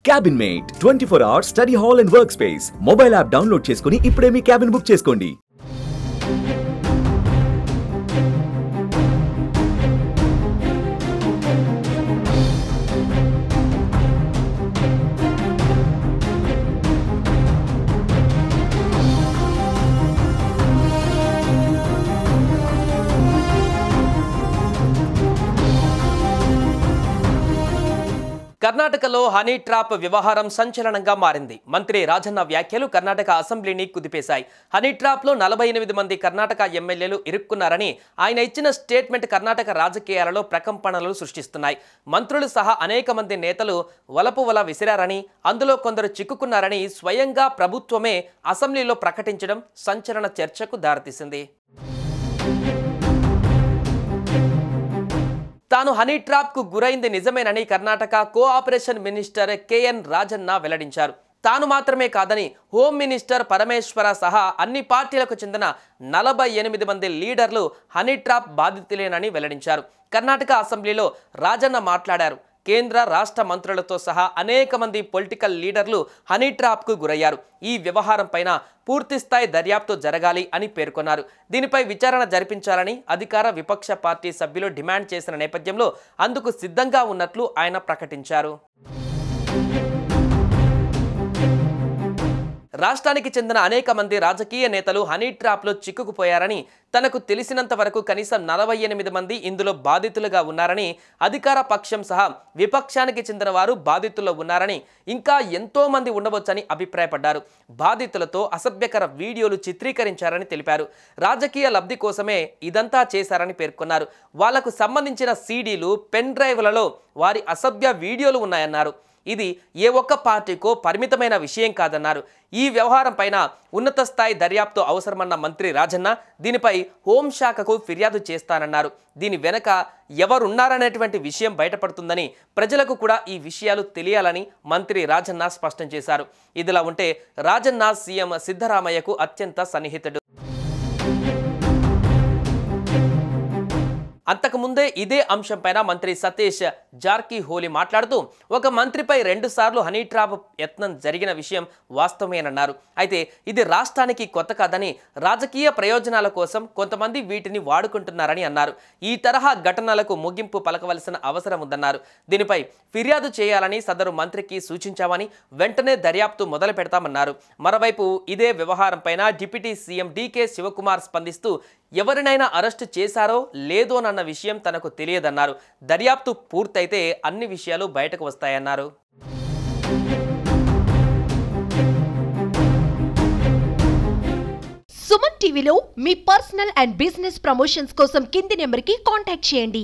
Cabinmate 24 hours study hall and workspace. Mobile app download చేసుకొని ఇప్పుడే మీ cabin book చేసుకోండి. కర్ణాటకలో హనీ ట్రాప్ వ్యవహారం సంచలనంగా మారింది. మంత్రి రాజన్న వ్యాఖ్యలు కర్ణాటక అసెంబ్లీని కుదిపేశాయి. హనీ ట్రాప్లో 48 మంది కర్ణాటక ఎమ్మెల్యేలు ఇరుక్కున్నారని ఆయన ఇచ్చిన స్టేట్మెంట్ కర్ణాటక రాజకీయాలలో ప్రకంపనలు సృష్టిస్తున్నాయి. మంత్రులు సహా అనేక మంది నేతలు వల విసిరారని, అందులో కొందరు చిక్కుకున్నారని స్వయంగా ప్రభుత్వమే అసెంబ్లీలో ప్రకటించడం సంచలన చర్చకు దారితీసింది. తాను హనీ ట్రాప్ కు గురైంది నిజమేనని Karnataka cooperation minister KN Rajanna వెల్లడించారు. తాను మాత్రమే కాదని హోం మినిస్టర్ పరమేశ్వర సహా అన్ని పార్టీలకు చెందిన 48 మంది లీడర్లు హనీ ట్రాప్ బాధితులేనని వెల్లడించారు. కర్ణాటక అసెంబ్లీలో రాజన్న మాట్లాడారు. కేంద్ర రాష్ట్ర మంత్రులతో సహా అనేక మంది పొలిటికల్ లీడర్లు హనీ ట్రాప్కు గురయ్యారు. ఈ వ్యవహారం పైన పూర్తిస్థాయి దర్యాప్తు జరగాలి అని పేర్కొన్నారు. దీనిపై విచారణ జరిపించాలని అధికార విపక్ష పార్టీ సభ్యులు డిమాండ్ చేసిన నేపథ్యంలో అందుకు సిద్ధంగా ఉన్నట్లు ఆయన ప్రకటించారు. రాష్ట్రానికి చెందిన అనేక మంది రాజకీయ నేతలు హనీ ట్రాప్లో చిక్కుకుపోయారని, తనకు తెలిసినంత వరకు కనీసం 48 మంది ఇందులో బాధితులుగా ఉన్నారని, అధికార పక్షం సహా విపక్షానికి చెందిన వారు బాధితుల్లో ఉన్నారని, ఇంకా ఎంతో మంది ఉండవచ్చని అభిప్రాయపడ్డారు. బాధితులతో అసభ్యకర వీడియోలు చిత్రీకరించారని తెలిపారు. రాజకీయ లబ్ధి కోసమే ఇదంతా చేశారని పేర్కొన్నారు. వాళ్లకు సంబంధించిన సీడీలు, పెన్ డ్రైవ్లలో వారి అసభ్య వీడియోలు ఉన్నాయన్నారు. ఇది ఏ ఒక్క పార్టీకో పరిమితమైన విషయం కాదన్నారు. ఈ వ్యవహారం పైన ఉన్నత స్థాయి దర్యాప్తు అవసరమన్న మంత్రి రాజన్న దీనిపై హోంశాఖకు ఫిర్యాదు చేస్తానన్నారు. దీని వెనక ఎవరున్నారనేటువంటి విషయం బయటపడుతుందని, ప్రజలకు కూడా ఈ విషయాలు తెలియాలని మంత్రి రాజన్న స్పష్టం చేశారు. ఇదిలా ఉంటే రాజన్న సీఎం సిద్ధరామయ్యకు అత్యంత సన్నిహితుడు. అంతకుముందే ఇదే అంశంపైన మంత్రి సతీష్ జార్కిహోలీ మాట్లాడుతూ ఒక మంత్రిపై 2 సార్లు హనీ ట్రాప్ యత్నం జరిగిన విషయం వాస్తవమేనన్నారు. అయితే ఇది రాష్ట్రానికి కొత్త కాదని, రాజకీయ ప్రయోజనాల కోసం కొంతమంది వీటిని వాడుకుంటున్నారని అన్నారు. ఈ తరహా ఘటనలకు ముగింపు పలకవలసిన అవసరం ఉందన్నారు. దీనిపై ఫిర్యాదు చేయాలని సదరు మంత్రికి సూచించామని, వెంటనే దర్యాప్తు మొదలు పెడతామన్నారు. మరోవైపు ఇదే వ్యవహారంపైన డిప్యూటీ సీఎం డీకే శివకుమార్ స్పందిస్తూ ఎవరినైనా అరెస్టు చేశారో లేదోనన్న విషయం తనకు తెలియదన్నారు. దర్యాప్తు పూర్తయితే అన్ని విషయాలు బయటకు వస్తాయన్నారు. సుమన్ టీవీలో మీ పర్సనల్ అండ్ బిజినెస్ ప్రమోషన్స్ కోసం కింది నెంబర్కి కాంటాక్ట్ చేయండి.